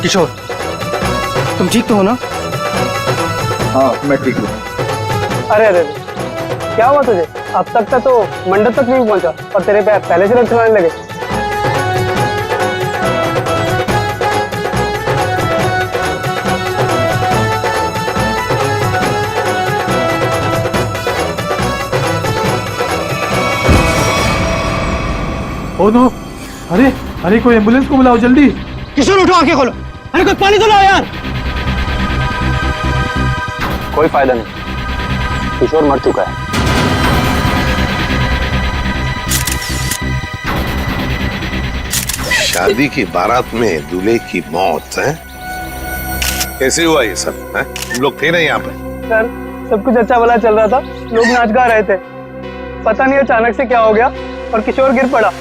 किशोर, तुम ठीक तो हो ना? हाँ मैं ठीक हूँ। अरे अरे क्या हुआ तुझे? अब तक का तो मंडप तक नहीं पहुंचा और तेरे पैर पहले से लटकने लगे। ओ नो, अरे अरे कोई एम्बुलेंस को बुलाओ जल्दी। किशोर उठो, आंखें खोलो। अरे कुछ पानी तो लाओ यार। कोई फायदा नहीं, किशोर मर चुका है। शादी की बारात में दूल्हे की मौत है? कैसे हुआ ये सब है? तुम लोग थे ना यहाँ पे? सर सब कुछ अच्छा भला चल रहा था, लोग नाच गा रहे थे, पता नहीं अचानक से क्या हो गया और किशोर गिर पड़ा।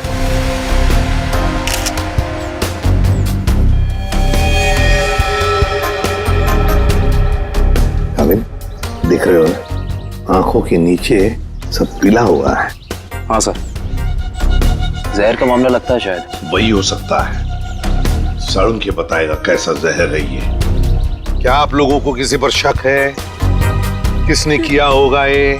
दिख रहे हो ना, आंखों के नीचे सब पीला हुआ है। हाँ सर, जहर का मामला लगता है शायद। वही हो सकता है, सारुण के बताएगा कैसा जहर है ये। क्या आप लोगों को किसी पर शक है? किसने किया होगा ये?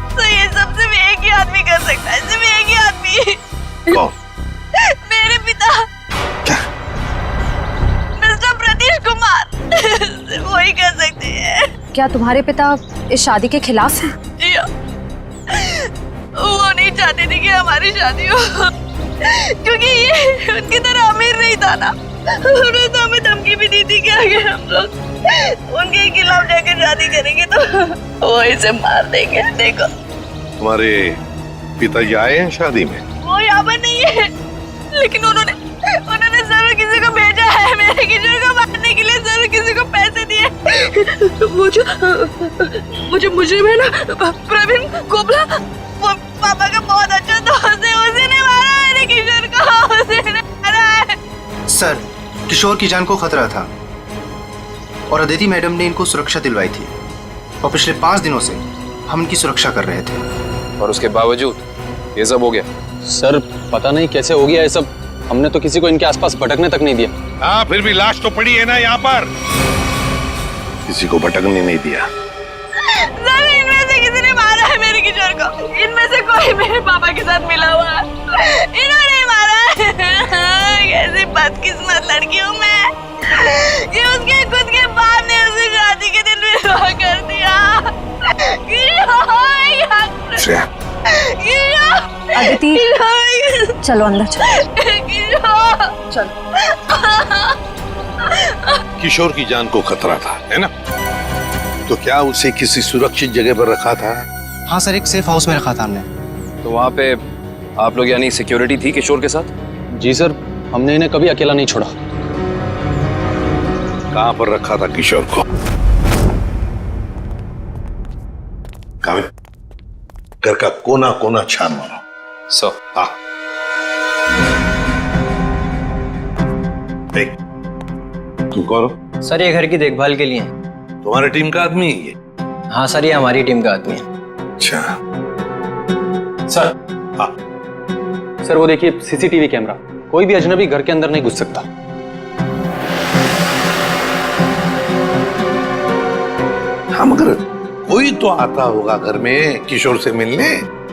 तो ये सब सिर्फ एक ही आदमी कर सकता है, सिर्फ एक ही आदमी। कौन? मेरे पिता। क्या? मिस्टर प्रतीश कुमार। सिर्फ वही कर सकते हैं। क्या तुम्हारे पिता इस शादी के खिलाफ हैं? जी हाँ। वो नहीं चाहते थे कि हमारी शादी हो, क्योंकि ये उनकी तरह अमीर नहीं था ना। उन्होंने तो हमें धमकी भी दी थी कि अगर हम लोग उनके खिलाफ जाकर शादी करेंगे तो वो इसे मार देंगे। देखो, तुम्हारे पिताजी आए हैं शादी में? वो यहाँ पर नहीं है, लेकिन उन्होंने जरूर किसी को भेजा है मेरे किशोर को मारने के लिए। जरूर किसी को पैसे दिए। वो जो मुजरिम है ना, प्रवीण कोबला, वो पापा का बहुत अच्छा दोस्त है। उसी ने मारा मेरे किशोर को, उसी ने मारा है। सर, किशोर की जान को खतरा था और अदिति मैडम ने इनको सुरक्षा दिलवाई थी और पिछले 5 दिनों से हम इनकी सुरक्षा कर रहे थे। और उसके बावजूद ये सब हो गया? सर पता नहीं कैसे हो गया ये सब, हमने तो किसी को इनके आसपास भटकने तक नहीं दिया। हाँ, फिर भी लाश तो पड़ी है ना यहाँ पर। किसी को भटकने नहीं दिया। सर इनमें से किसी ने मारा है मेरे किशोर को। इनमें से कोई मेरे पापा के साथ मिला हुआ है। इन्होंने मारा है। कैसी बदकिस्मत लड़की हूँ मैं कि उसके खुद के बाप ने उसे शादी के दिन विवाह कर दिया। अदिति, चलो अंदर चलो। किशोर की जान को खतरा था, है ना? तो क्या उसे किसी सुरक्षित जगह पर रखा था? हाँ सर, एक सेफ हाउस में रखा था हमने। तो वहाँ पे आप लोग यानी सिक्योरिटी थी किशोर के साथ? जी सर, हमने इन्हें कभी अकेला नहीं छोड़ा। कहाँ पर रखा था किशोर को? कामिल, घर का कोना कोना छान मारो। सो हाँ, देख, तुम कौन हो? सर ये घर की देखभाल के लिए। तुम्हारी टीम का आदमी है ये? हाँ सर, ये हमारी टीम का आदमी है। अच्छा। सर। हाँ सर, वो देखिए सीसीटीवी कैमरा, कोई भी अजनबी घर के अंदर नहीं घुस सकता। हाँ, मगर कोई तो आता होगा घर में किशोर से मिलने,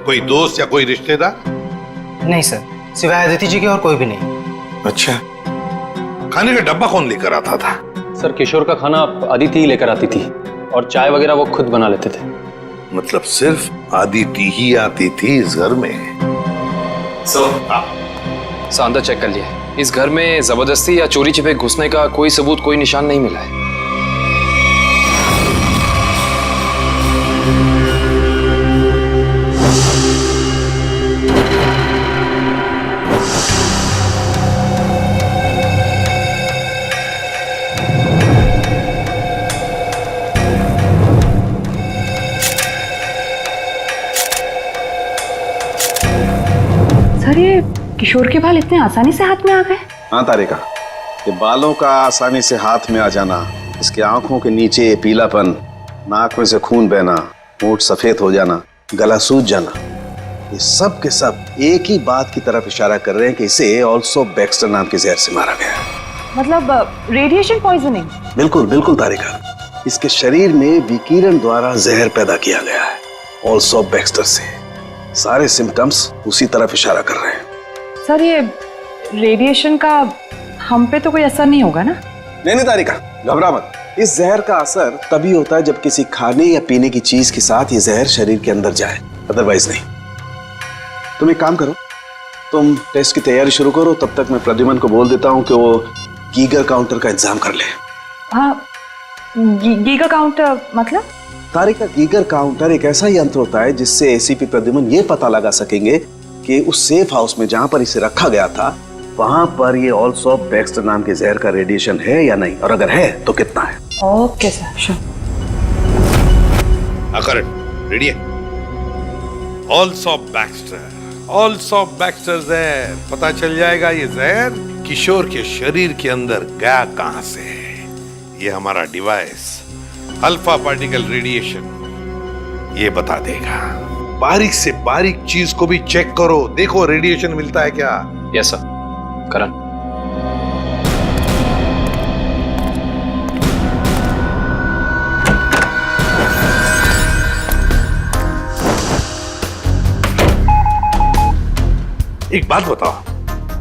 कोई दोस्त या कोई रिश्तेदार? नहीं सर, सिवाय अदिति जी के और कोई भी नहीं। अच्छा, खाने का डब्बा कौन लेकर आता था? सर किशोर का खाना अदिति ही लेकर आती थी और चाय वगैरह वो खुद बना लेते थे। मतलब सिर्फ अदिति ही आती थी इस घर में? सर अंदर चेक कर लिया, इस घर में जबरदस्ती या चोरी छिपे घुसने का कोई सबूत, कोई निशान नहीं मिला है। सर ये किशोर के बाल इतने आसानी से हाथ में आ गए? हाँ तारिका, ये बालों का आसानी से हाथ में आ जाना, इसके आंखों के नीचे पीलापन, नाक में से खून बहना, होंठ सफेद हो जाना, गला सूज जाना, ये सब के सब एक ही बात की तरफ इशारा कर रहे हैं कि इसे ऑल्सो बैक्स्टर नाम के जहर से मारा गया। मतलब रेडिएशन पॉइजनिंग? बिल्कुल बिल्कुल तारिका, इसके शरीर में विकिरण द्वारा जहर पैदा किया गया है, ऑल्सो बैक्स्टर से। सारे सिम्टम्स उसी तरफ इशारा कर रहे हैं। सर ये रेडिएशन का हम पे तो कोई असर नहीं होगा ना? नहीं तारिका, घबरा मत। इस जहर का असर तभी होता है जब किसी खाने या पीने की चीज के साथ ये जहर शरीर के अंदर जाए, अदरवाइज नहीं। तुम एक काम करो, तुम टेस्ट की तैयारी शुरू करो, तब तक मैं प्रद्युमन को बोल देता हूँ कि वो गीगर काउंटर का इंतजाम कर ले। हाँ, गीगर काउंटर मतलब? तारिका, गीगर काउंटर एक ऐसा यंत्र होता है जिससे एसीपी प्रद्युमन ये पता लगा सकेंगे कि उस सेफ हाउस में जहां पर इसे रखा गया था वहां पर ये ऑल्सो बैक्स्टर नाम के जहर का रेडिएशन है या नहीं, और अगर है तो कितना है। Okay sir, sure. Correct, ready है। ऑल्सो बैक्स्टर जहर, पता चल जाएगा ये जहर किशोर के शरीर के अंदर गया कहां से है। ये हमारा डिवाइस अल्फा पार्टिकल रेडिएशन ये बता देगा। बारीक से बारीक चीज को भी चेक करो, देखो रेडिएशन मिलता है क्या। यस सर, करण। एक बात बताओ,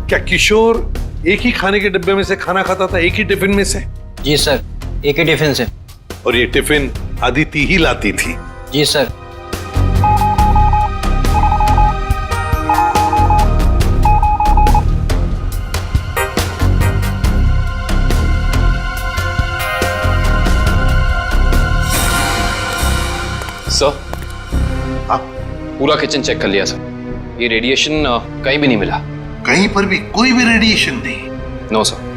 क्या किशोर एक ही खाने के डिब्बे में से खाना खाता था, एक ही टिफिन में से? जी सर, एक ही टिफिन से। और ये टिफिन अदिति ही लाती थी? जी सर। सर, हाँ? पूरा किचन चेक कर लिया सर, ये रेडिएशन कहीं भी नहीं मिला। कहीं पर भी कोई भी रेडिएशन नहीं? No sir.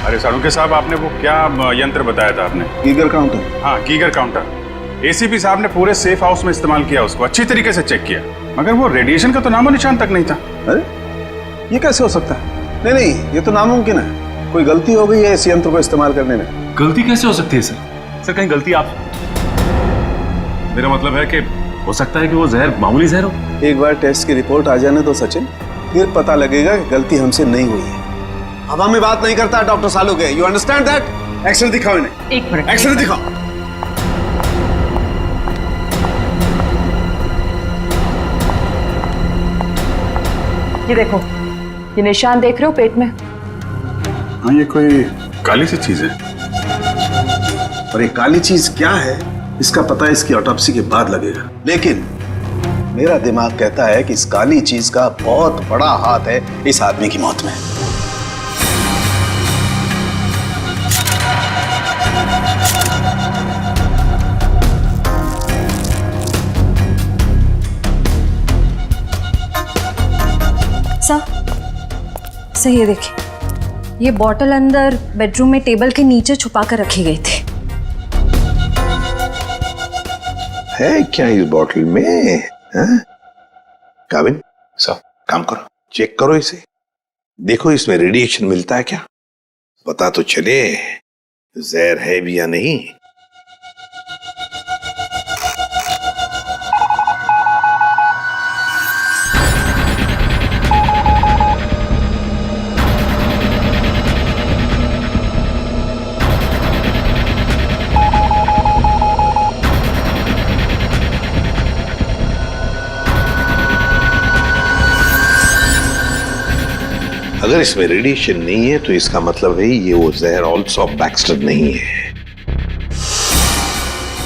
अरे सालुंके साहब, आपने वो क्या यंत्र बताया था आपने? Geiger counter. हाँ, गीगर काउंटर। एसीपी साहब ने पूरे सेफ हाउस में इस्तेमाल किया, उसको अच्छी तरीके से चेक किया, मगर वो रेडिएशन का तो नामो निशान तक नहीं था। अरे ये कैसे हो सकता है? नहीं, ये तो नामुमकिन है। कोई गलती हो गई है इस यंत्र को इस्तेमाल करने में। गलती कैसे हो सकती है सर? सर कहीं गलती आप, मेरा मतलब है कि हो सकता है कि वो जहर मामूली जहर हो। एक बार टेस्ट की रिपोर्ट आ जाने तो सचिन, फिर पता लगेगा कि गलती हमसे नहीं हुई है। हवा में बात नहीं करता doctor Saluke, you understand that? Action दिखाओ इन्हें। एक मिनट, एक्शन दिखाओ। ये देखो, ये निशान देख रहे हो पेट में? हाँ, ये कोई काली सी चीज है। और ये काली चीज क्या है इसका पता इसकी ऑटोप्सी के बाद लगेगा, लेकिन मेरा दिमाग कहता है कि इस काली चीज का बहुत बड़ा हाथ है इस आदमी की मौत में। सर ये देखिए, ये बॉटल अंदर बेडरूम में टेबल के नीचे छुपा कर रखी गई थी। है क्या इस बॉटल में? काबिन सर, काम करो, चेक करो इसे, देखो इसमें रेडिएशन मिलता है क्या, पता तो चले जहर है भी या नहीं। अगर इसमें रेडिएशन नहीं है तो इसका मतलब है ये वो जहर ऑल्सो बैक्स्टर नहीं है।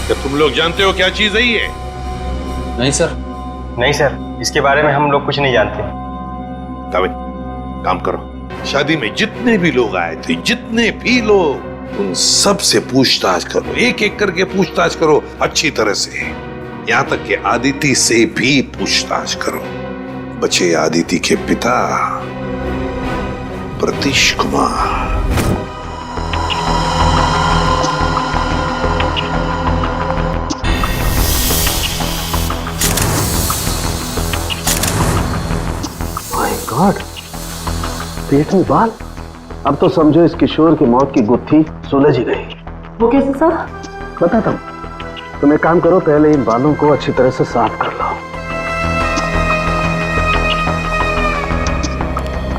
क्या तुम लोग जानते हो क्या चीज है ये? नहीं सर। नहीं सर, इसके बारे में हम लोग कुछ नहीं जानते। काबिन, काम करो, शादी में जितने भी लोग आए थे, जितने भी लोग, उन सब से पूछताछ करो, एक एक करके पूछताछ करो अच्छी तरह से, यहां तक कि आदिति से भी पूछताछ करो। बचे आदिति के पिता प्रतीश कुमार। माय गॉड, पेट में बाल। अब तो समझो इस किशोर की मौत की गुत्थी सुलझ ही गई। वो कैसे सर? बताता हूं, तुम एक काम करो, पहले इन बालों को अच्छी तरह से साफ कर लो।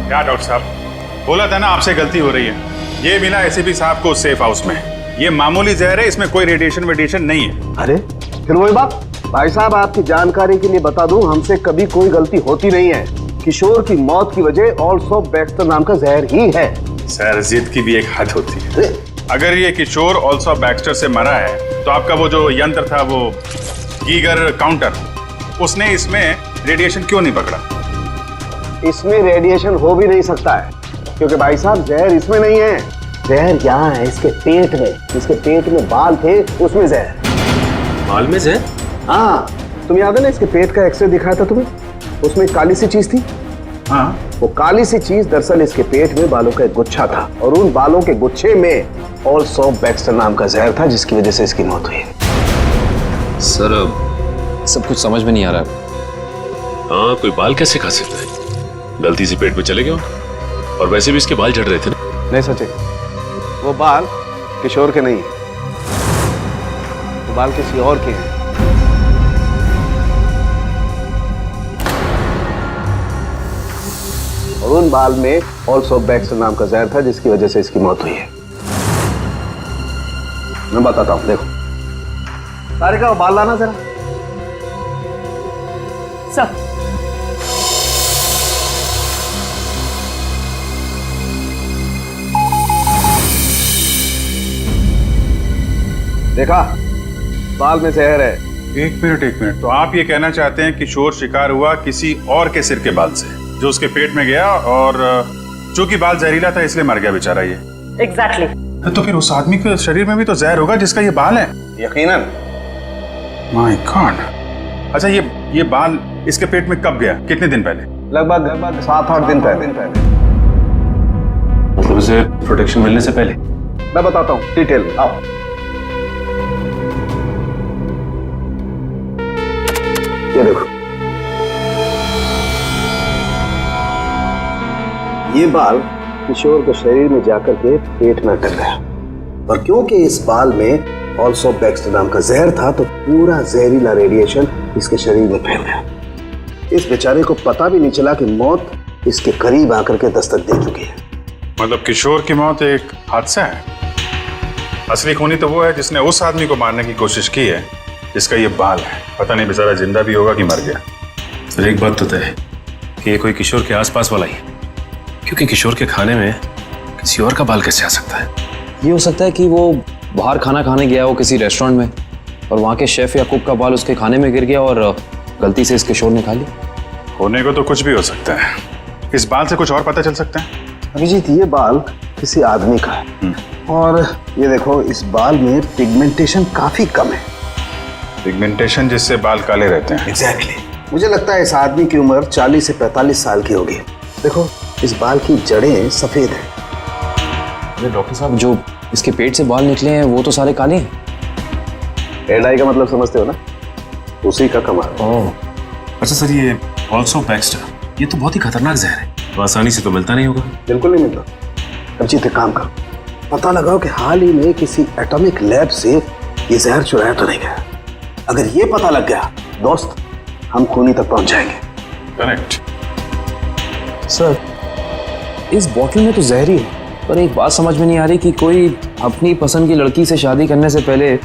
क्या डॉक्टर साहब, बोला था ना आपसे गलती हो रही है। ये मिला एसीपी साहब को सेफ हाउस में। ये मामूली जहर है, इसमें कोई रेडिएशन वेडिएशन नहीं है। अरे फिर वही बात। भाई साहब आपकी जानकारी के लिए बता दूं, हमसे कभी कोई गलती होती नहीं है। किशोर की मौत की वजह ऑल्सो बैक्स्टर नाम का जहर ही है। सर जिद की भी एक हद होती है। अगर ये किशोर ऑल्सो बैक्स्टर से मरा है तो आपका वो जो यंत्र था, वो गीगर काउंटर, उसने इसमें रेडिएशन क्यों नहीं पकड़ा? इसमें रेडिएशन हो भी नहीं सकता है, क्योंकि भाई साहब जहर इसमें नहीं है। जहर यहाँ है इसके पेट में। इसके पेट में बाल थे, उसमें जहर। बाल में जहर? हाँ, तुम याद है ना इसके पेट का एक्सरे दिखाया था तुम्हें? उसमें काली सी चीज थी। हाँ, वो काली सी चीज दरअसल इसके पेट में बालों का एक गुच्छा था, और उन बालों के गुच्छे में ऑल्सो बैक्स्टर नाम का जहर था, जिसकी वजह से इसकी मौत हुई। सर सब कुछ समझ में नहीं आ रहा है। हाँ, कोई बाल कैसे खा सकता है? गलती से पेट में चले गए, और वैसे भी इसके बाल झड़ रहे थे ना। नहीं सचिन, वो बाल किशोर के नहीं है, वो बाल किसी और के हैं। और उन बाल में ऑल्सो बैक्स्टर नाम का जहर था, जिसकी वजह से इसकी मौत हुई है। मैं बताता हूं, देखो। तारिका, वो बाल लाना जरा। सर देखा, बाल में जहर है। एक मिनट। तो आप ये कहना चाहते हैं किशोर शिकार हुआ किसी और के सिर के बाल से, जो उसके पेट में गया, और चूंकि बाल जहरीला था इसलिए मर गया बेचारा ये। एग्जैक्टली। तो फिर उस आदमी के शरीर में भी तो जहर होगा जिसका ये बाल है। यकीनन। My God. अच्छा, ये बाल इसके पेट में कब गया? कितने दिन पहले? लगभग 7-8 दिन पहले। मतलब उसे प्रोटेक्शन मिलने से पहले? मैं बताता हूँ डिटेल में, आओ। ये देखो, ये बाल किशोर के शरीर में जाकर के पेट में अटक गया, और क्योंकि इस बाल में ऑल्सो बैक्स्टर नाम का जहर था, तो पूरा जहरीला रेडिएशन इसके शरीर में फैल गया। इस बेचारे को पता भी नहीं चला कि मौत इसके करीब आकर के दस्तक दे चुकी है। मतलब किशोर की मौत एक हादसा है? असली खूनी तो वो है जिसने उस आदमी को मारने की कोशिश की है जिसका ये बाल है। पता नहीं बेचारा जिंदा भी होगा कि मर गया। सर एक बात तो तय है कि ये कोई किशोर के आसपास वाला ही है, क्योंकि किशोर के खाने में किसी और का बाल कैसे आ सकता है? ये हो सकता है कि वो बाहर खाना खाने गया हो किसी रेस्टोरेंट में, और वहाँ के शेफ या कुक का बाल उसके खाने में गिर गया और गलती से इस किशोर ने खा लिया। होने को तो कुछ भी हो सकता है। इस बाल से कुछ और पता चल सकता है? अभिजीत, ये बाल किसी आदमी का है, और ये देखो, इस बाल में पिगमेंटेशन काफी कम है। पिगमेंटेशन जिससे बाल काले रहते हैं? एग्जैक्टली। मुझे लगता है इस आदमी की उम्र 40 से 45 साल की होगी। देखो, इस बाल की जड़ें सफेद हैं। अरे डॉक्टर साहब, जो इसके पेट से बाल निकले हैं वो तो सारे काले हैं। रेड आई का मतलब समझते हो ना? उसी का कमाल। ओह, अच्छा सर, ये ऑल्सो बैक्स्टर, ये तो बहुत ही खतरनाक जहर है, तो आसानी से तो मिलता नहीं होगा। बिल्कुल नहीं मिलता। अभिजीत, एक काम करो, पता लगाओ कि हाल ही में किसी एटॉमिक लैब से ये जहर चुराया तो नहीं गया। अगर ये पता लग गया दोस्त, हम खूनी तक पहुंच जाएंगे। करेक्ट। सर इस बॉटल में तो जहर ही है, पर एक बात समझ में नहीं आ रही कि कोई अपनी पसंद की लड़की से शादी करने से पहले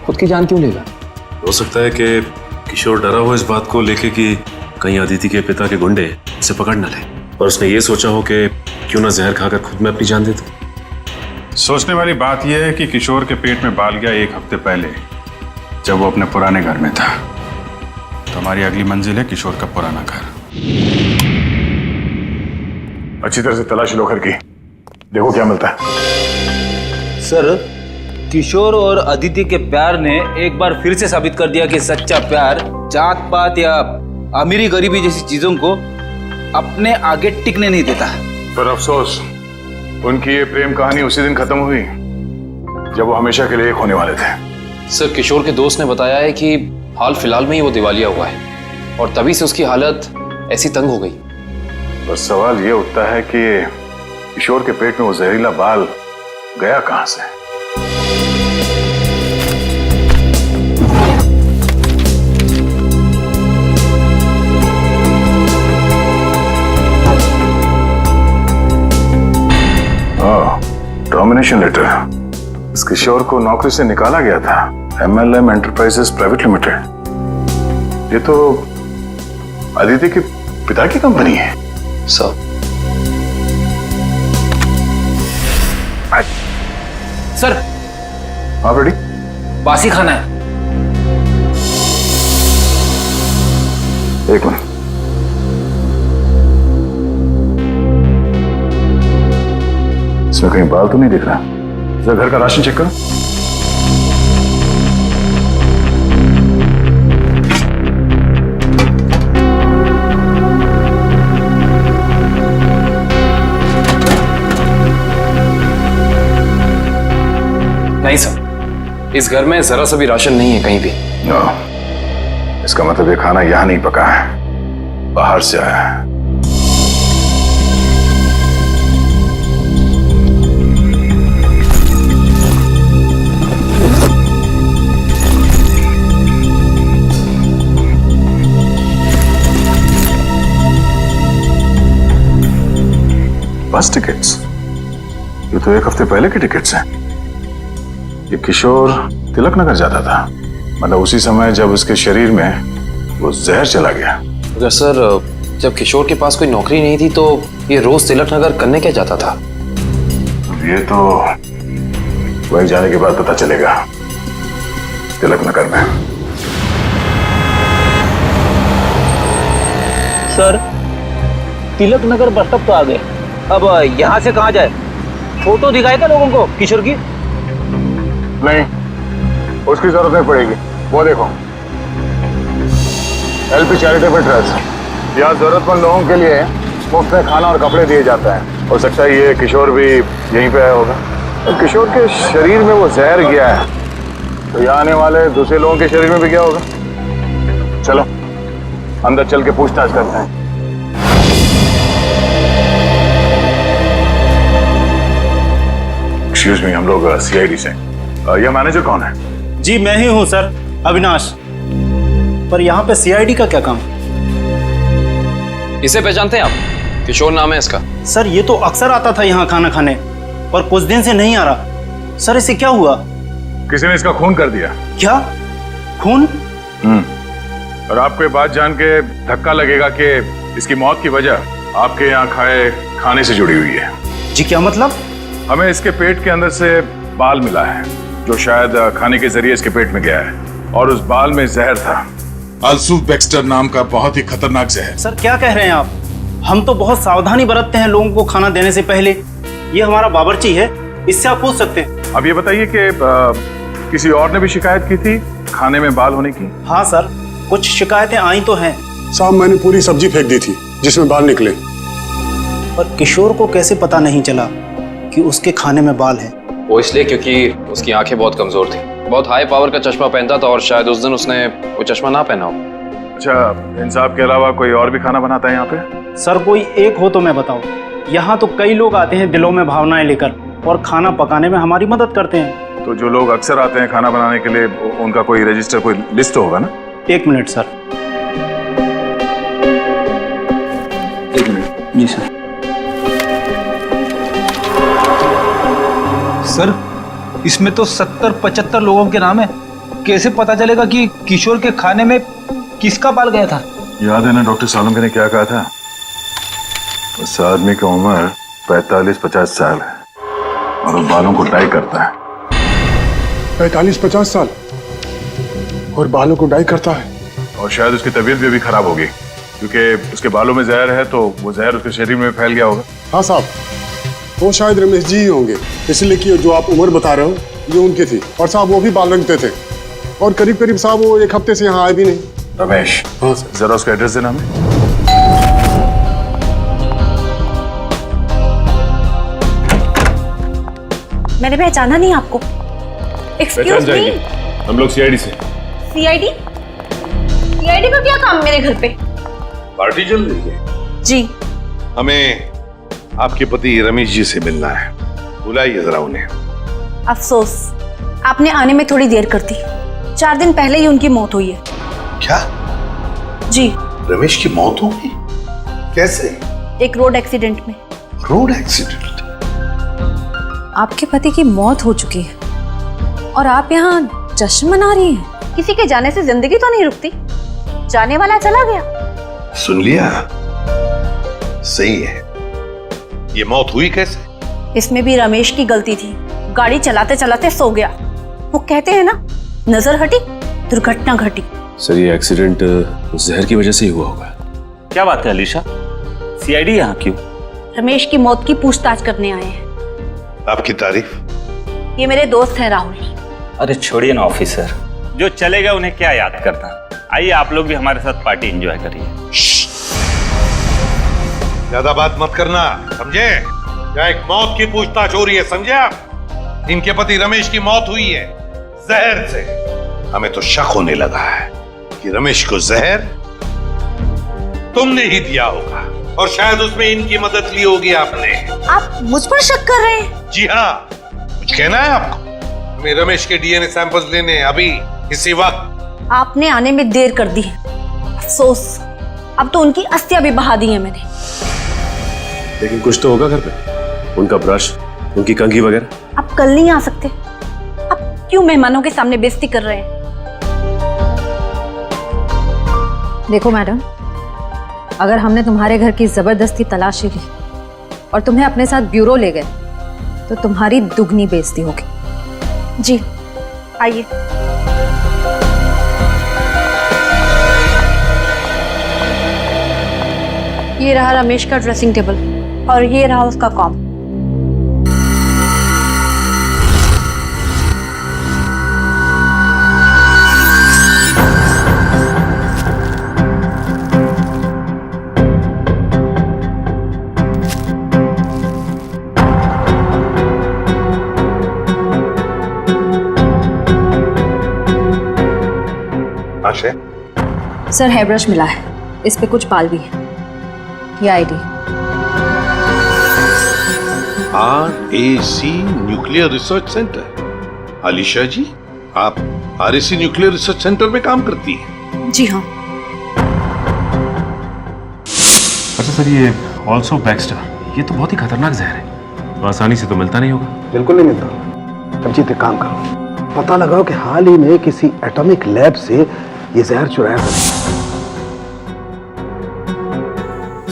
खुद की जान क्यों लेगा? हो सकता है कि किशोर डरा हो इस बात को लेके कि कहीं अदिति के पिता के गुंडे उसे पकड़ न ले, और उसने ये सोचा हो कि क्यों ना जहर खाकर खुद में अपनी जान देता। सोचने वाली बात यह है कि किशोर के पेट में बाल गया 1 हफ्ते पहले, जब वो अपने पुराने घर में था। तो हमारी अगली मंजिल है किशोर का पुराना घर। अच्छी तरह से तलाशी लो घर की, देखो क्या मिलता है। सर, किशोर और अदिति के प्यार ने एक बार फिर से साबित कर दिया कि सच्चा प्यार जात पात या अमीरी गरीबी जैसी चीजों को अपने आगे टिकने नहीं देता। पर अफसोस, उनकी ये प्रेम कहानी उसी दिन खत्म हुई जब वो हमेशा के लिए एक होने वाले थे। सर किशोर के दोस्त ने बताया है कि हाल फिलहाल में ही वो दिवालिया हुआ है, और तभी से उसकी हालत ऐसी तंग हो गई। बस सवाल ये उठता है कि किशोर के पेट में वो जहरीला बाल गया कहां से? Termination letter. इस किशोर को नौकरी से निकाला गया था MLM एंटरप्राइजेस प्राइवेट लिमिटेड। ये तो अदिति के पिता की कंपनी है। सर सर आप रेडी? बासी खाना है। एक मिनट। इसमें कहीं बाल तो नहीं दिख रहा। जरा घर का राशन चेक करो। नहीं सर, इस घर में जरा सा भी राशन नहीं है कहीं भी। नो, इसका मतलब ये खाना यहां नहीं पका है, बाहर से आया है। बस टिकट्स? ये तो एक हफ्ते पहले के टिकट्स हैं। ये किशोर तिलक नगर जाता था, मतलब उसी समय जब उसके शरीर में वो जहर चला गया। अगर सर जब किशोर के पास कोई नौकरी नहीं थी तो ये रोज तिलक नगर करने क्या जाता था? ये तो वही जाने के बाद पता चलेगा। तिलक नगर में sir Tilak Nagar bus stop तो आ गए, अब यहाँ से कहाँ जाए? फोटो दिखाए था लोगों को किशोर की? नहीं, उसकी जरूरत नहीं पड़ेगी। वो देखो, LP चैरिटेबल ट्रस्ट, यहाँ जरूरतमंद लोगों के लिए मुफ्त में खाना और कपड़े दिए जाता है। हो सकता है ये किशोर भी यहीं पे आया होगा। और किशोर के शरीर में वो जहर गया है, तो यहाँ आने वाले दूसरे लोगों के शरीर में भी गया होगा। चलो अंदर चल के पूछताछ करते हैं। एक्सक्यूज मी, हम लोग CID से। यह मैनेजर कौन है? जी मैं ही हूँ सर, अविनाश। पर यहाँ पे CID का क्या काम? इसे पहचानते हैं आप? किशोर नाम है इसका। सर ये तो अक्सर आता था यहाँ खाना खाने, पर कुछ दिन से नहीं आ रहा। सर इसे क्या हुआ? किसी ने इसका खून कर दिया। क्या खून? और आपको ये बात जान के धक्का लगेगा कि इसकी मौत की वजह आपके यहाँ खाए खाने से जुड़ी हुई है। जी क्या मतलब? हमें इसके पेट के अंदर से बाल मिला है, जो शायद खाने के जरिए इसके पेट में गया है, और उस बाल में जहर था, अल्सूफ बैक्स्टर नाम का बहुत ही खतरनाक जहर। सर क्या कह रहे हैं आप? हम तो बहुत सावधानी बरतते हैं लोगों को खाना देने से पहले। ये हमारा बावर्ची है, इससे आप पूछ सकते हैं। अब ये बताइए कि किसी और ने भी शिकायत की थी खाने में बाल होने की? हाँ सर, कुछ शिकायतें आई तो हैं। साहब मैंने पूरी सब्जी फेंक दी थी जिसमें बाल निकले। पर किशोर को कैसे पता नहीं चला कि उसके खाने में बाल है? वो इसलिए क्योंकि उसकी आंखें बहुत कमजोर थी, बहुत हाई पावर का चश्मा पहनता था और शायद उस दिन उसने वो चश्मा ना पहना हो। अच्छा, इन साहब के अलावा कोई और भी खाना बनाता है यहाँ पे? सर कोई एक हो तो मैं बताऊं। यहाँ तो कई लोग आते हैं दिलों में भावनाएं लेकर और खाना पकाने में हमारी मदद करते हैं। तो जो लोग अक्सर आते हैं खाना बनाने के लिए, उनका कोई रजिस्टर, कोई लिस्ट होगा ना? एक मिनट सर। एक मिनट। जी सर। सर इसमें तो 70-75 लोगों के नाम है। कैसे पता चलेगा कि किशोर के खाने में किसका बाल गया था? याद है ना डॉक्टर सालम ने क्या कहा था? उस आदमी की उम्र 45-50 साल है और वो बालों को डाई करता है। 45-50 साल और बालों को डाई करता है? और शायद उसकी तबीयत भी अभी खराब होगी, क्योंकि उसके बालों में जहर है, तो वो जहर उसके शरीर में फैल गया होगा। हाँ साहब, वो शायद रमेश जी ही होंगे, इसलिए कि जो आप उम्र बता रहे हो ये उनकी थी। और साहब वो भी बाल रंगते थे और करीब करीब साहब वो एक हफ्ते से यहाँ आए भी नहीं। रमेश? हाँ सर। जरा उसका एड्रेस देना हमें। मैंने पहचाना नहीं आपको। Excuse me. हम लोग CID से। CID? CID का क्या काम मेरे घर पे? पार्टी चल रही है जी। हमें आपके पति रमेश जी से मिलना है, बुलाइए जरा उन्हें। अफसोस, आपने आने में थोड़ी देर कर दी। 4 दिन पहले ही उनकी मौत हुई है। क्या? जी। रमेश की मौत हो गई? कैसे? एक रोड एक्सीडेंट में। Road accident? आपके पति की मौत हो चुकी है और आप यहाँ जश्न मना रही हैं। किसी के जाने से जिंदगी तो नहीं रुकती, जाने वाला चला गया। सुन लिया? सही है। ये मौत हुई कैसे? इसमें भी रमेश की गलती थी, गाड़ी चलाते चलाते सो गया। वो कहते हैं ना, नजर हटी दुर्घटना घटी। सर ये एक्सीडेंट जहर की वजह से ही हुआ होगा। क्या बात है अलीशा, सीआईडी यहाँ क्यों? रमेश की मौत की पूछताछ करने आए हैं। आपकी तारीफ? ये मेरे दोस्त हैं राहुल। अरे छोड़िए ना ऑफिसर, जो चले गए उन्हें क्या याद करना। आइए आप लोग भी हमारे साथ पार्टी एंजॉय करिए। ज्यादा बात मत करना, समझे? यहाँ एक मौत की पूछताछ हो रही है, समझे आप? इनके पति रमेश की मौत हुई है जहर से। हमें तो शक होने लगा है कि रमेश को जहर तुमने ही दिया होगा और शायद उसमें इनकी मदद ली होगी आपने। आप मुझ पर शक कर रहे हैं? जी हाँ, कुछ कहना है आपको? हमें रमेश के डीएनए सैंपल्स लेने अभी इसी वक्त। आपने आने में देर कर दी है, अफसोस। अब तो उनकी अस्थियां भी बहा दी है मैंने। लेकिन कुछ तो होगा घर पे, उनका ब्रश, उनकी कंघी वगैरह। आप कल नहीं आ सकते? आप क्यों मेहमानों के सामने बेइज्जती कर रहे हैं? देखो मैडम, अगर हमने तुम्हारे घर की जबरदस्ती तलाशी ली और तुम्हें अपने साथ ब्यूरो ले गए तो तुम्हारी दुगनी बेइज्जती होगी। जी आइए। ये रहा रमेश का ड्रेसिंग टेबल और ये रहा उसका कॉम। सर हेयर ब्रश मिला है, इस पे कुछ बाल भी है। ये ID. RAC nuclear research centre. Alisha ji, आप RAC न्यूक्लियर रिसर्च सेंटर में काम करती हैं? जी हाँ। अच्छा सर, ये ऑल्सो बैक्स्टर, ये तो बहुत ही खतरनाक जहर है, तो आसानी से तो मिलता नहीं होगा। बिल्कुल नहीं मिलता। अब एक काम करो, पता लगाओ कि हाल ही में किसी एटॉमिक लैब से ये जहर चुराया था।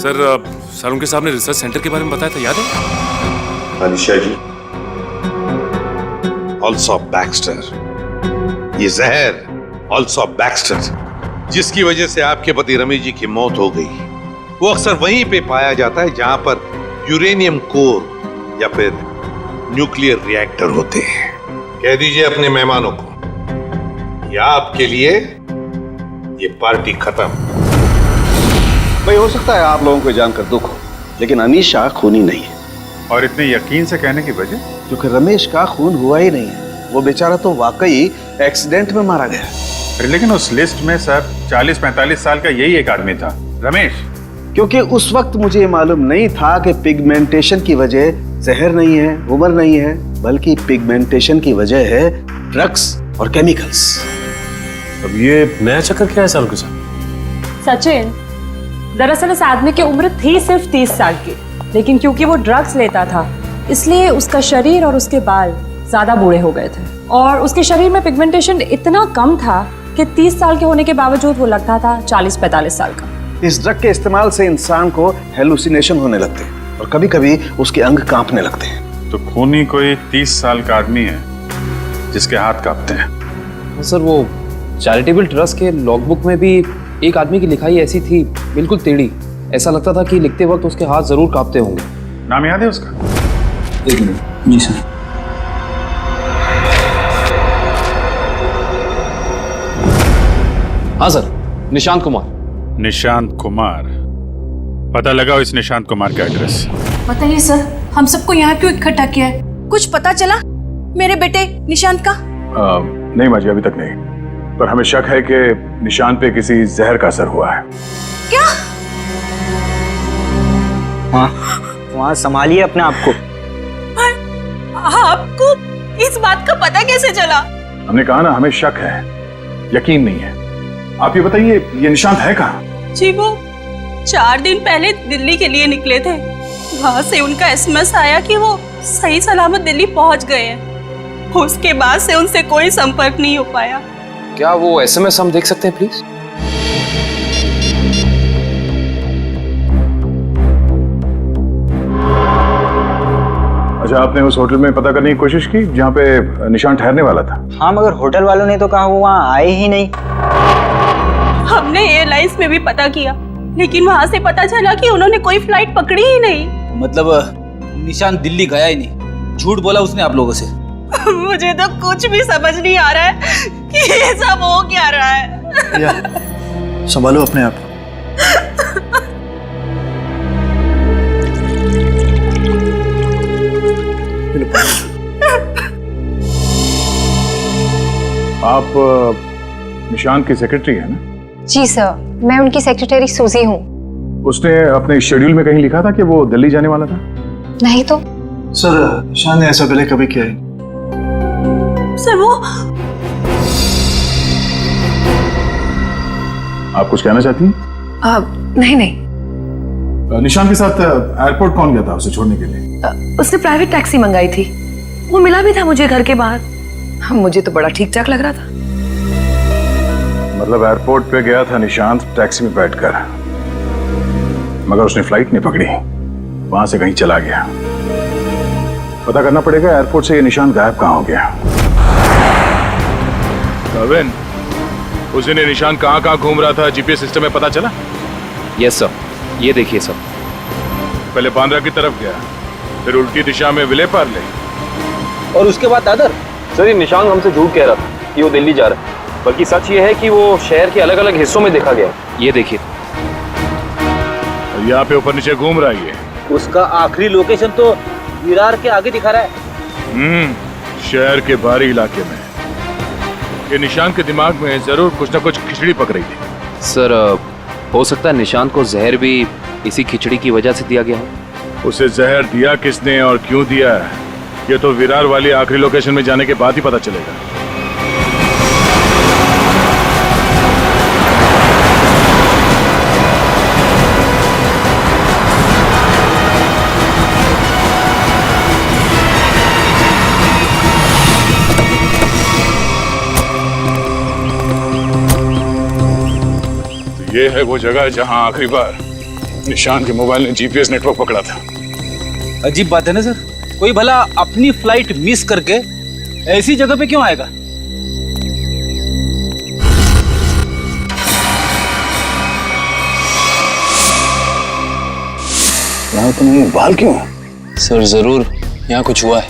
सर उनके सामने रिसर्च सेंटर के बारे में बताया था, याद है? अलीशा जी, ऑल्सो बैक्स्टर, ये जहर ऑल्सो बैक्स्टर जिसकी वजह से आपके पति रमेश जी की मौत हो गई, वो अक्सर वहीं पे पाया जाता है जहां पर यूरेनियम कोर या फिर न्यूक्लियर रिएक्टर होते हैं। कह दीजिए अपने मेहमानों को, या आपके लिए ये पार्टी खत्म। भाई हो सकता है आप लोगों को जानकर दुख हो, लेकिन अनीशा खूनी नहीं है। और इतने यकीन से कहने की वजह? क्योंकि रमेश का खून हुआ ही नहीं है, वो बेचारा तो वाकई एक्सीडेंट में मारा गया। अरे लेकिन उस लिस्ट में सर 40-45 साल का यही एक आदमी था, रमेश। क्योंकि उस वक्त मुझे ये मालूम नहीं था कि पिगमेंटेशन की वजह जहर नहीं है, उम्र नहीं है, बल्कि पिगमेंटेशन की वजह है ड्रग्स और केमिकल्स। अब ये नया चक्कर क्या है सालों के साथ? सचिन, दरअसल इस आदमी की उम्र थी सिर्फ 30 साल की, लेकिन क्योंकि वो ड्रग्स लेता था इसलिए उसका शरीर और उसके बाल ज्यादा बूढ़े हो गए थे और उसके शरीर में पिगमेंटेशन इतना कम था कि 30 साल के होने के बावजूद वो लगता था 40-45 साल का। इस ड्रग के इस्तेमाल से इंसान को हेलुसिनेशन होने लगते हैं और कभी कभी उसके अंग कांपने लगते हैं। तो खूनी कोई 30 साल का आदमी है जिसके हाथ कांपते हैं। सर वो चैरिटेबल ट्रस्ट के लॉगबुक में भी एक आदमी की लिखाई ऐसी थी, बिल्कुल टेढ़ी। ऐसा लगता था कि लिखते वक्त उसके हाथ जरूर कांपते होंगे। नाम याद है उसका? एक मिनट। जी सर। हाँ सर, निशांत कुमार। निशांत कुमार, पता लगाओ इस निशांत कुमार का एड्रेस। बताइए सर, हम सबको यहाँ क्यों इकट्ठा किया है? कुछ पता चला मेरे बेटे निशांत का? नहीं माजी, अभी तक नहीं, पर हमें शक है कि निशांत पे किसी जहर का असर हुआ है। क्या? वहाँ संभालिए अपने आप को। आपको इस बात का पता कैसे चला? हमने कहा ना, हमें शक है, यकीन नहीं है। आप ये बताइए, ये निशांत है कहाँ? जी वो 4 दिन पहले दिल्ली के लिए निकले थे, वहां से उनका एसएमएस आया कि वो सही सलामत दिल्ली पहुंच गए हैं। उसके बाद से उनसे कोई संपर्क नहीं हो पाया। क्या वो SMS हम देख सकते हैं प्लीज? अच्छा, आपने उस होटल में पता करने की कोशिश की जहाँ पे निशान ठहरने वाला था? हाँ, मगर होटल वालों ने तो कहा वो वहाँ आए ही नहीं। हमने एयरलाइंस में भी पता किया, लेकिन वहां से पता चला कि उन्होंने कोई फ्लाइट पकड़ी ही नहीं। मतलब निशान दिल्ली गया ही नहीं, झूठ बोला उसने आप लोगों से? मुझे तो कुछ भी समझ नहीं आ रहा है कि ये सब हो क्या रहा है। संभालो अपने आप। आप निशान की सेक्रेटरी है ना? जी सर, मैं उनकी सेक्रेटरी सूजी हूँ। उसने अपने शेड्यूल में कहीं लिखा था कि वो दिल्ली जाने वाला था? नहीं तो। सर, निशान ने ऐसा पहले कभी किया है? सर वो आप कुछ कहना चाहती हैं? नहीं नहीं। निशान के साथ एयरपोर्ट कौन गया था उसे छोड़ने के लिए? उसने प्राइवेट टैक्सी मंगाई थी, वो मिला भी था मुझे घर के बाहर। मुझे तो बड़ा ठीक ठाक लग रहा था। मतलब एयरपोर्ट पे गया था निशांत टैक्सी में बैठकर, मगर उसने फ्लाइट नहीं पकड़ी, वहां से कहीं चला गया। पता करना पड़ेगा एयरपोर्ट से ये निशांत गायब कहाँ हो गया। कविन, उस दिन ये निशान कहाँ घूम रहा था जीपीएस सिस्टम में पता चला? यस सर, ये देखिए सब। पहले बांद्रा की तरफ गया, फिर उल्टी दिशा में विले पार्ले, और उसके बाद दादर। सर, ये निशान हमसे झूठ कह रहा था कि वो दिल्ली जा रहा है, बल्कि सच ये है कि वो शहर के अलग अलग हिस्सों में देखा गया। ये देखिए, यहाँ पे ऊपर नीचे घूम रहा है ये। उसका आखिरी लोकेशन तो विरार के आगे दिखा रहा है। शहर के बाहरी इलाके में। ये निशान के दिमाग में जरूर कुछ ना कुछ खिचड़ी पक रही थी। सर, हो सकता है निशांत को जहर भी इसी खिचड़ी की वजह से दिया गया हो। उसे जहर दिया किसने और क्यों दिया, ये तो विरार वाली आखिरी लोकेशन में जाने के बाद ही पता चलेगा। ये है वो जगह जहां आखिरी बार निशान के मोबाइल ने जीपीएस नेटवर्क पकड़ा था। अजीब बात है ना सर, कोई भला अपनी फ्लाइट मिस करके ऐसी जगह पे क्यों आएगा? यहाँ तो नहीं, बाल क्यों? सर, जरूर यहाँ कुछ हुआ है।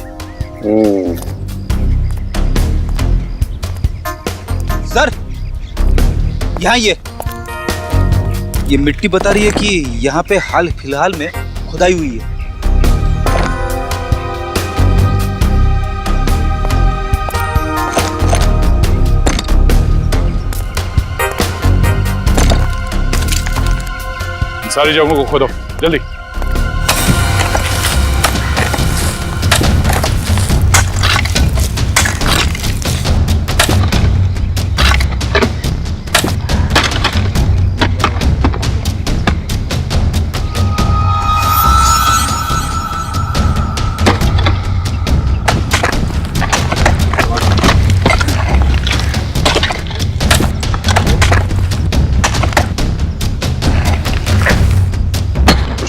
सर, यहाँ ये मिट्टी बता रही है कि यहाँ पे हाल फिलहाल में खुदाई हुई है। सारी जगहों को खोदो जल्दी।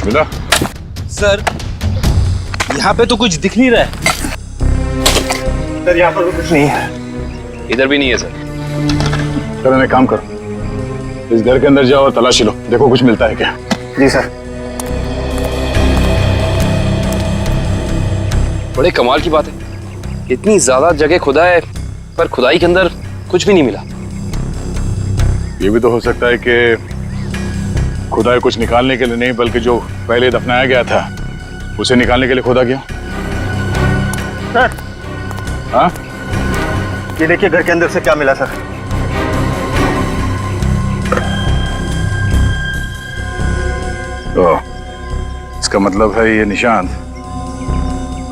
मिला? सर, यहाँ पे तो कुछ दिख नहीं रहा है। सर, यहाँ पर कुछ नहीं है। इधर भी नहीं है सर। चलो एक काम करो, इस घर के अंदर जाओ और तलाशी लो, देखो कुछ मिलता है क्या। जी सर। बड़े कमाल की बात है, इतनी ज्यादा जगह खुदा है पर खुदाई के अंदर कुछ भी नहीं मिला। ये भी तो हो सकता है कि खुदाई कुछ निकालने के लिए नहीं, बल्कि जो पहले दफनाया गया था उसे निकालने के लिए खोदा गया। सर, हाँ, ये देखिए घर के अंदर से क्या मिला सर। तो इसका मतलब है ये निशांत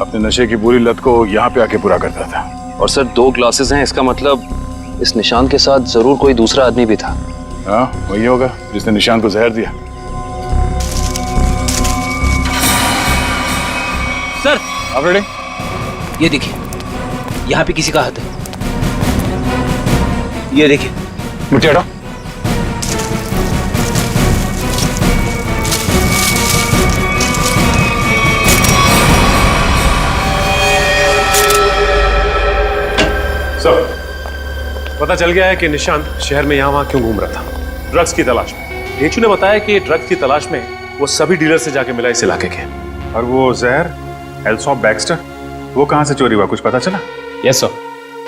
अपने नशे की बुरी लत को यहाँ पे आके पूरा करता था। और सर, 2 ग्लासेस हैं, इसका मतलब इस निशांत के साथ जरूर कोई दूसरा आदमी भी था। हाँ, वही होगा जिसने निशांत को जहर दिया। सर, आप रेडी? ये देखिए, यहाँ पे किसी का हाथ है। ये देखिए, मुझे हटाओ। सर, पता चल गया है कि निशांत शहर में यहाँ वहाँ क्यों घूम रहा था। ड्रग्स की तलाश में। डेचू ने बताया कि ड्रग्स की तलाश में वो सभी डीलर से जाके मिला इस इलाके के। और वो जहर एल्सॉप बैक्स्टर, वो कहाँ से चोरी हुआ, कुछ पता चला? यस सर,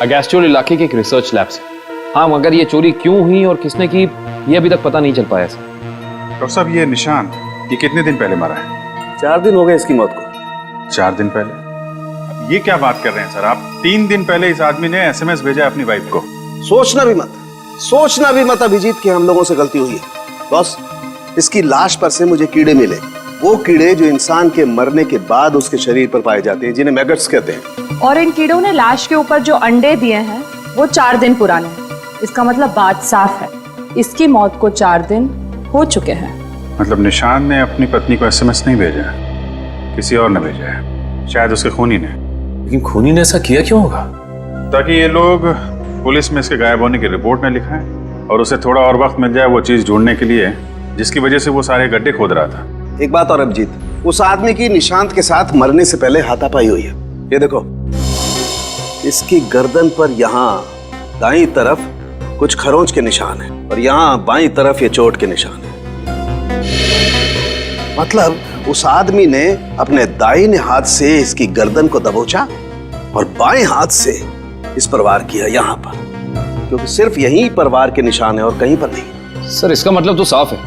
अगेस्टोल इलाके के एक रिसर्च लैब से। हाँ, मगर ये चोरी क्यों हुई और किसने की, ये अभी तक पता नहीं चल पाया सर। डॉक्टर साहब, ये निशान ये कितने दिन पहले मरा है? 4 दिन हो गए इसकी मौत को। 4 दिन पहले? अब ये क्या बात कर रहे हैं सर आप? 3 दिन पहले इस आदमी ने एसएमएस भेजा अपनी वाइफ को। सोचना भी मत अभिजीत कि हम लोगों से गलती हुई है। बॉस, इसकी लाश पर से मुझे कीड़े मिले, वो कीड़े जो इंसान के मरने के बाद उसके शरीर पर पाए जाते हैं, जिन्हें मैगट्स कहते हैं। और इन कीड़ों ने लाश के ऊपर जो अंडे दिए हैं वो 4 दिन पुराने हैं। इसका मतलब बात साफ है, इसकी मौत को 4 दिन हो चुके हैं। मतलब निशान ने अपनी पत्नी को एसएमएस नहीं भेजा, किसी और ने भेजा है, शायद उसके खूनी ने। लेकिन खूनी ने ऐसा किया क्यों होगा? ताकि ये लोग पुलिस में इसके गायब होने की रिपोर्ट न लिखाएं और उसे थोड़ा और वक्त मिल जाए वो चीज ढूंढने के लिए जिसकी वजह से वो सारे गड्ढे खोद रहा था। एक बात और अभिजीत, उस आदमी की निशांत के साथ मरने से पहले हाथापाई हुई है। ये देखो, इसकी गर्दन पर यहाँ दाईं तरफ कुछ खरोंच के निशान है और यहाँ बाईं तरफ ये चोट के निशान है। मतलब उस आदमी ने अपने दाहिने हाथ से इसकी गर्दन को दबोचा और बाएं हाथ से इस पर वार किया यहाँ पर, क्योंकि सिर्फ यहीं पर वार के निशान है और कहीं पर नहीं। सर, इसका मतलब तो साफ है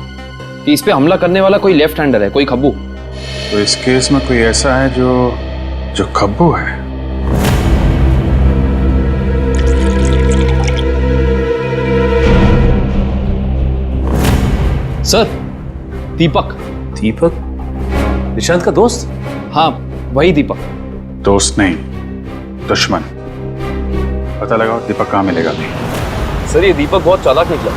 कि इस पे हमला करने वाला कोई लेफ्ट हैंडर है, कोई खब्बू। तो इस केस में कोई ऐसा है जो खब्बू है। सर, दीपक। दीपक? निशांत का दोस्त? हाँ, वही दीपक। दोस्त नहीं, दुश्मन। पता लगाओ दीपक कहाँ मिलेगा। सर, ये दीपक बहुत चालाक निकला।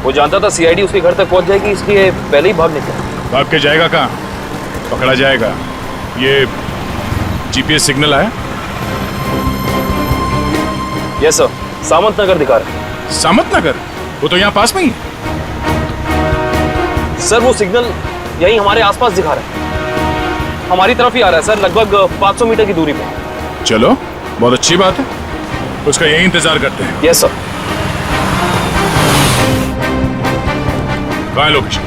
वो जानता था सीआईडी उसके घर तक पहुंच जाएगी, इसलिए पहले ही भाग निकला। भाग के जाएगा कहाँ? पकड़ा जाएगा। ये जीपीएस सिग्नल आया? यस सर, सामंत नगर दिखा रहा है। सामंत नगर? वो तो यहाँ पास में ही है। सर, वो सिग्नल यही हमारे आसपास दिखा रहा है, हमारी तरफ ही आ रहा है सर, लगभग 500 मीटर की दूरी पे। चलो, बहुत अच्छी बात है, उसका यही इंतजार करते हैं। Yes sir. कहाँ है लोकेशन?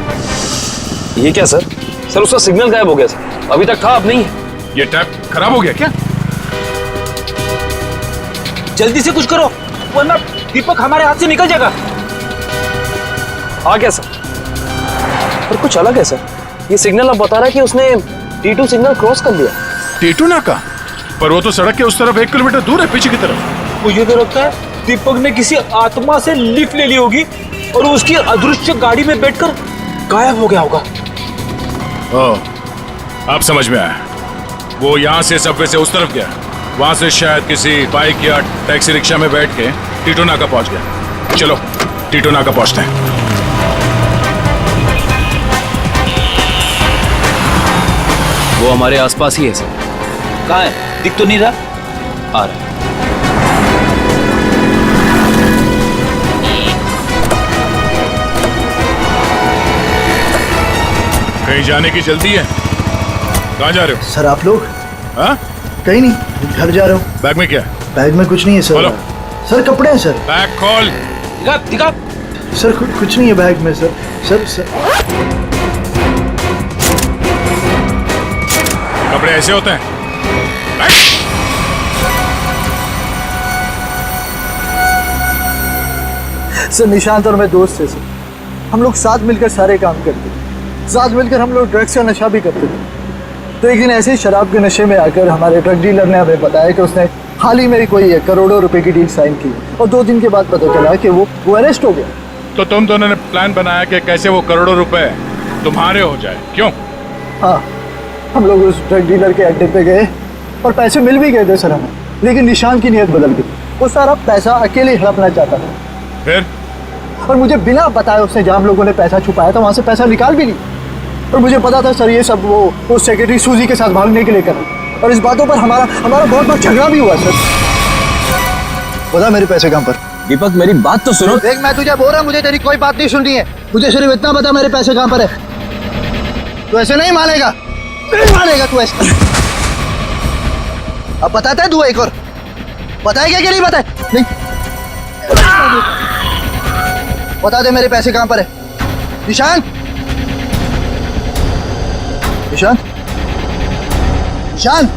ये क्या सर? सर, उसका सिग्नल गायब हो गया सर, अभी तक था, अब नहीं है। ये टैप खराब हो गया क्या? जल्दी से कुछ करो वरना दीपक हमारे हाथ से निकल जाएगा। आ गया सर, पर कुछ अलग है सर। ये सिग्नल अब बता रहा है कि उसने T2 सिग्नल क्रॉस कर लिया। T2 नाका? पर वो तो सड़क के उस तरफ 1 किलोमीटर दूर है, पीछे की तरफ। मुझे तो लगता है दीपक ने किसी आत्मा से लिफ्ट ले ली होगी और उसकी अदृश्य गाड़ी में बैठकर गायब हो गया होगा। ओह, अब समझ में आया। वो यहाँ से सबवे से उस तरफ गया, वहां से शायद किसी बाइक या टैक्सी रिक्शा में बैठ के T2 नाका पहुंच गया। चलो T2 नाका पहुंचते हैं। वो हमारे आसपास ही है सर। कहाँ है? दिख तो नहीं रहा। आ रहा है। कहीं जाने की जल्दी है? कहाँ जा रहे हो? सर, आप लोग? हाँ? कहीं नहीं, घर जा रहा हूँ। बैग में क्या? बैग में कुछ नहीं है सर। खोलो। सर, कपड़े हैं सर। बैग खोल। दिखा। सर, कुछ नहीं है बैग में सर। सर कपड़े ऐसे होते हैं? सर, निशांत और मैं दोस्त थे सर। हम लोग साथ मिलकर सारे काम करते थे, साथ मिलकर हम लोग ड्रग्स का नशा भी करते थे। तो एक दिन ऐसे ही शराब के नशे में आकर हमारे ड्रग डीलर ने हमें बताया कि उसने हाल ही में कोई करोड़ों रुपए की डील साइन की और 2 दिन के बाद पता चला कि वो अरेस्ट हो गया। तो तुम दोनों ने प्लान बनाया कि कैसे वो करोड़ों रुपए तुम्हारे हो जाए, क्यों? हाँ, हम लोग उस ड्रग डीलर के अड्डे पे गए और पैसे मिल भी गए थे सर हमें, लेकिन निशान की नीयत बदल गई। वो सारा पैसा अकेले हड़पना चाहता था। फिर? और मुझे बिना बताए उसने जहाँ हम लोगों ने पैसा छुपाया था वहाँ से पैसा निकाल भी लिया। और मुझे पता था सर ये सब वो सेक्रेटरी सूजी के साथ भागने के लिए कर रहा। और इस बातों पर हमारा हमारा बहुत बार झगड़ा भी हुआ सर। बता मेरे पैसे कहाँ पर? दीपक मेरी बात तो सुनो। देख मैं तुझे बोल रहा हूँ, मुझे तेरी कोई बात नहीं सुननी है, मुझे सिर्फ इतना बता मेरे पैसे कहाँ पर है। तू ऐसे नहीं मानेगा, नहीं मानेगा तू ऐसे। अब बताता है तू एक और, बताएगा कि नहीं बताए? नहीं बता दे मेरे पैसे कहाँ पर है। निशांत, निशांत, निशांत।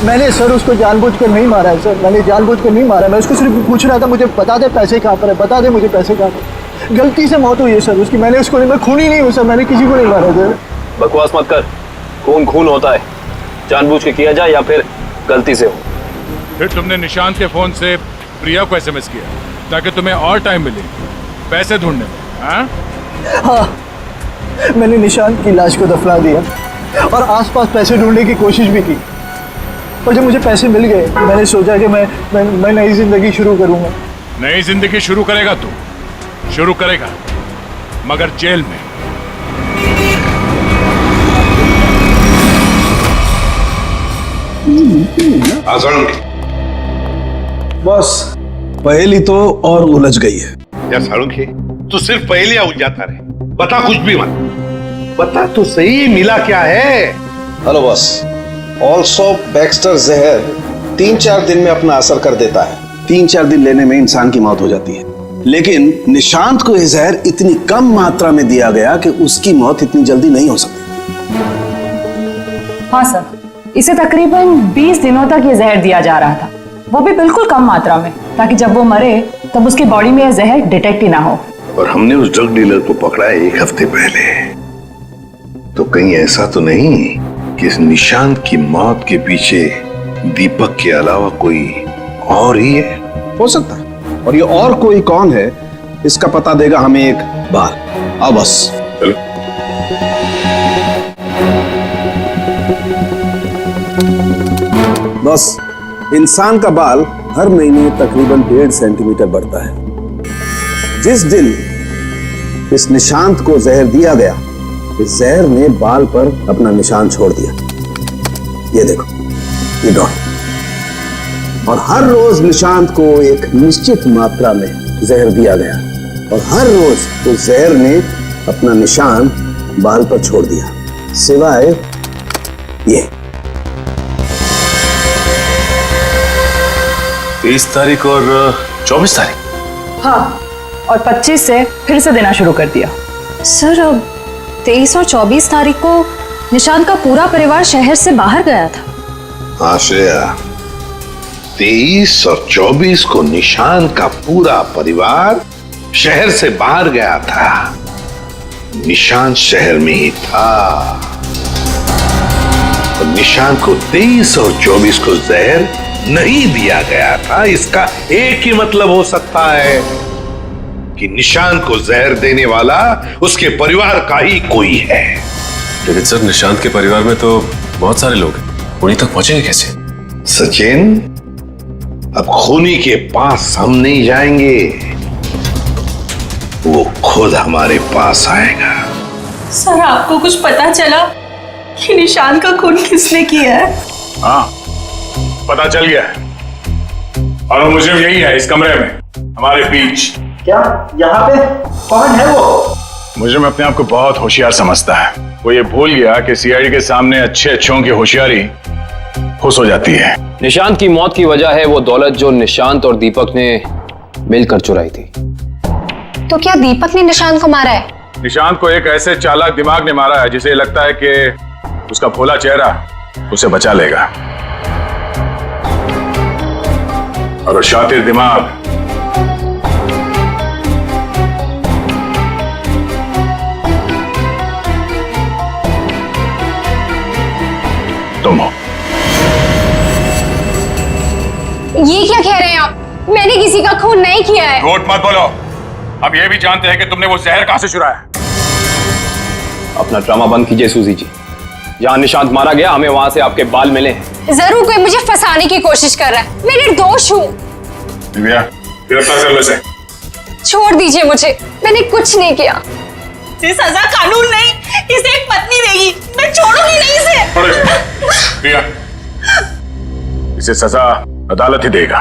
मैंने सर उसको जानबूझकर नहीं मारा है सर, मैंने जानबूझकर नहीं मारा। मैं उसको सिर्फ पूछ रहा था मुझे बता दे पैसे कहाँ पर है, बता दे मुझे पैसे कहाँ पर। गलती से मौत हुई है सर उसकी, मैंने उसको नहीं, मैं खून ही नहीं हूँ सर, मैंने किसी को नहीं मारा सर। बकवास मत कर, खून खून होता है, जानबूझ के किया जाए या फिर गलती से हो। फिर तुमने निशांत के फोन से प्रिया को एसएमएस किया ताकि तुम्हें और टाइम मिले पैसे ढूंढने में, हाँ? हाँ, मैंने निशांत की लाश को दफना दिया और आसपास पैसे ढूंढने की कोशिश भी की, और जब मुझे पैसे मिल गए मैंने सोचा कि मैं नई जिंदगी शुरू करूंगा। नई जिंदगी शुरू करेगा तू, शुरू करेगा मगर जेल में। बस पहेली तो और उलझ गई है। यार साळुंखे, तू सिर्फ पहेलियां उलझाता रहे, बता कुछ भी मत, बता तो सही मिला क्या है। हेलो बॉस, ऑल्सो बैक्स्टर जहर 3-4 दिन में अपना असर कर देता है। 3-4 दिन लेने में इंसान की मौत हो जाती है, लेकिन निशांत को यह जहर इतनी कम मात्रा में दिया गया कि उसकी मौत इतनी जल्दी नहीं हो सकती। हाँ सर, इसे तकरीबन 20 दिनों तक ये जहर दिया जा रहा था, वो भी बिल्कुल कम मात्रा में, ताकि जब वो मरे तब उसकी बॉडी में यह जहर डिटेक्ट ही ना हो। और हमने उस ड्रग डीलर को पकड़ा है 1 हफ्ते पहले, तो कहीं ऐसा तो नहीं कि इस निशांत की मौत के पीछे दीपक के अलावा कोई और ही है? हो सकता है, और ये और कोई कौन है इसका पता देगा हमें एक बार। आओ बस। चलो। बस इंसान का बाल हर महीने तकरीबन 1.5 सेंटीमीटर बढ़ता है। जिस दिन इस निशांत को जहर दिया गया, इस जहर ने बाल पर अपना निशान छोड़ दिया। ये देखो, ये डॉट। और हर रोज निशांत को एक निश्चित मात्रा में जहर दिया गया, और हर रोज उस जहर ने अपना निशान बाल पर छोड़ दिया, सिवाय ये 30 तारीख और 24 तारीख। हाँ, और 25 से फिर से देना शुरू कर दिया। सर, अब 23 और 24 तारीख को निशांत का पूरा परिवार शहर से बाहर गया था। हाँ श्रेया, 23 और 24 को निशांत का पूरा परिवार शहर से बाहर गया था। निशांत शहर में ही था, और निशांत को 23 और 24 को जहर नहीं दिया गया था। इसका एक ही मतलब हो सकता है कि निशांत को जहर देने वाला उसके परिवार का ही कोई है। लेकिन सर, निशांत के परिवार में तो बहुत सारे लोग हैं, उन्हीं तक पहुंचेंगे कैसे? सचिन, अब खूनी के पास हम नहीं जाएंगे, वो खुद हमारे पास आएगा। सर, आपको कुछ पता चला कि निशांत का खून किसने किया है? हाँ, पता चल गया है, और मुझे यही है इस कमरे में हमारे बीच। क्या यहाँ पे कौन है वो? मुझे में अपने आप को बहुत होशियार समझता है। वो ये भूल गया कि सीआईडी के सामने अच्छे अच्छों की होशियारी खुश हो जाती है। निशांत की मौत की वजह है वो दौलत जो निशांत और दीपक ने मिलकर चुराई थी। तो क्या दीपक ने निशांत को मारा है? निशांत को एक ऐसे चालाक दिमाग ने मारा है जिसे लगता है कि उसका भोला चेहरा उसे बचा लेगा, और वो शातिर दिमाग तुम हो। ये क्या कह रहे हैं आप? मैंने किसी का खून नहीं किया है। झूठ मत बोलो, हम ये भी जानते हैं कि तुमने वो जहर कहां से चुराया। अपना ड्रामा बंद कीजिए सूजी जी। जहां निशांत मारा गया, हमें वहां से आपके बाल मिले हैं। जरूर कोई मुझे फंसाने की कोशिश कर रहा है। मैं निर्दोष हूँ। दिव्या, गिरफ्तार कर लो इसे। छोड़ दीजिए मुझे, मैंने कुछ नहीं किया। इसे सजा कानून नहीं, इसे एक पत्नी देगी। मैं छोड़ूंगी नहीं इसे। प्रिया, इसे सजा अदालत ही देगा।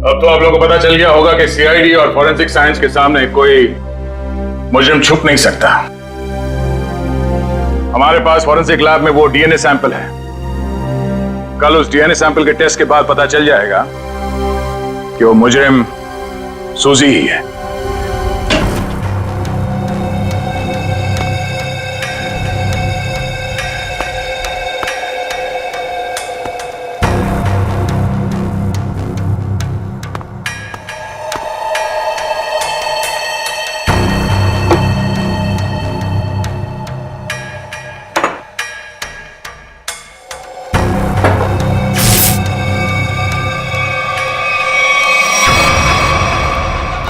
अब तो आप लोगों को पता चल गया होगा कि सीआईडी और फॉरेंसिक साइंस के सामने कोई मुजरिम छुप नहीं सकता। हमारे पास फॉरेंसिक लैब में वो डीएनए सैंपल है। कल उस डीएनए सैंपल के टेस्ट के बाद पता चल जाएगा कि वो मुजरिम सूजी ही है।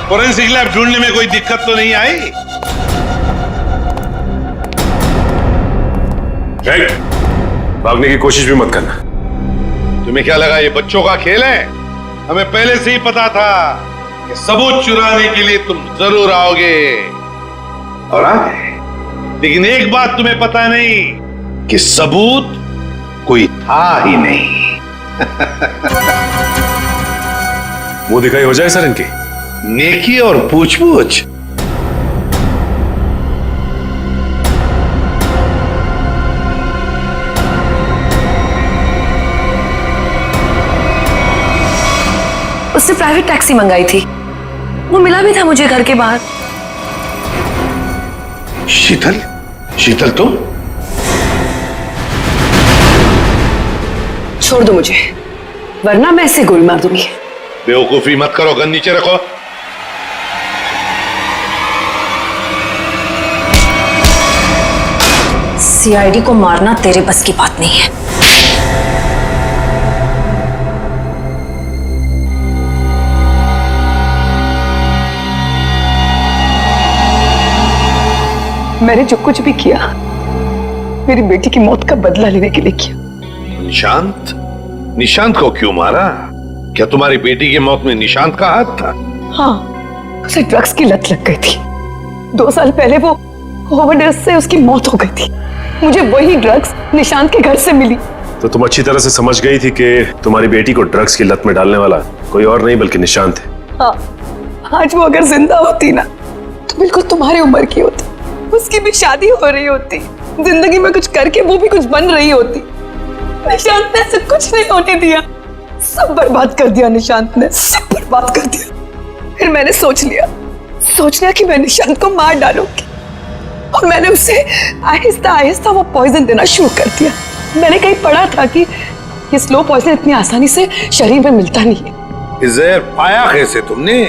फोरेंसिक लैब ढूंढने में कोई दिक्कत तो नहीं आई? भागने की कोशिश भी मत करना। तुम्हें क्या लगा ये बच्चों का खेल है? हमें पहले से ही पता था कि सबूत चुराने के लिए तुम जरूर आओगे और आ गए। लेकिन एक बात तुम्हें पता नहीं कि सबूत कोई था ही नहीं। वो दिखाई हो जाए सर इनकी नेकी और पूछ-पूछ। उससे प्राइवेट टैक्सी मंगाई थी, वो मिला भी था मुझे घर के बाहर। शीतल, शीतल तुम? छोड़ दो मुझे, वरना मैं इसे गोली मार दूंगी। बेवकूफी मत करो, गन नीचे रखो। सीआईडी को मारना तेरे बस की बात नहीं है। मैंने जो कुछ भी किया मेरी बेटी की मौत का बदला लेने के लिए किया। निशांत? निशांत को क्यों मारा? क्या तुम्हारी बेटी की मौत में निशांत का हाथ था? हाँ, उसे ड्रग्स की लत लग गई थी। 2 साल पहले वो ओवरडोज से उसकी मौत हो गई थी। मुझे वही ड्रग्स निशांत के घर से मिली। तो तुम अच्छी तरह से समझ गई थी कि तुम्हारी बेटी को ड्रग्स की लत में डालने वाला कोई और नहीं बल्कि निशांत है। हाँ, आज वो अगर जिंदा होती ना तो बिल्कुल तुम्हारी उम्र की होती। उसकी भी शादी हो रही होती, जिंदगी में कुछ करके वो भी कुछ बन रही होती। निशांत ने ऐसा कुछ नहीं होने दिया, सब बर्बाद कर दिया। निशांत ने सब बर्बाद कर दिया। फिर मैंने सोच लिया कि मैं निशांत को मार डालूंगी और मैंने उसे आहिस्ता आहिस्ता वो पॉइजन देना शुरू कर दिया। मैंने कहीं पढ़ा था कि ये स्लो पॉइजन इतनी आसानी से शरीर में मिलता नहीं है। जहर पाया कैसे तुमने?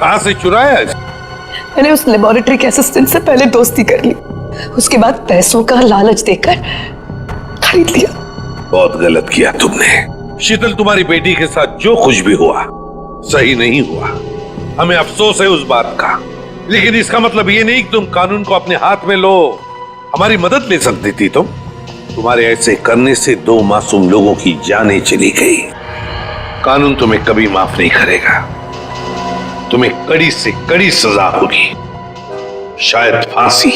कहां से चुराया? मैंने उस लेबोरेटरी के असिस्टेंट से पहले दोस्ती कर ली, उसके बाद पैसों का लालच देकर खरीद लिया। बहुत गलत किया तुमने। शीतल, तुम्हारी बेटी के साथ जो कुछ भी हुआ सही नहीं हुआ। हमें अफसोस है उस बात का, लेकिन इसका मतलब ये नहीं कि तुम कानून को अपने हाथ में लो। हमारी मदद ले सकती थी तुम। तुम्हारे ऐसे करने से 2 मासूम लोगों की जानें चली गई। कानून तुम्हें कभी माफ नहीं करेगा। तुम्हें कड़ी से कड़ी सजा होगी, शायद फांसी।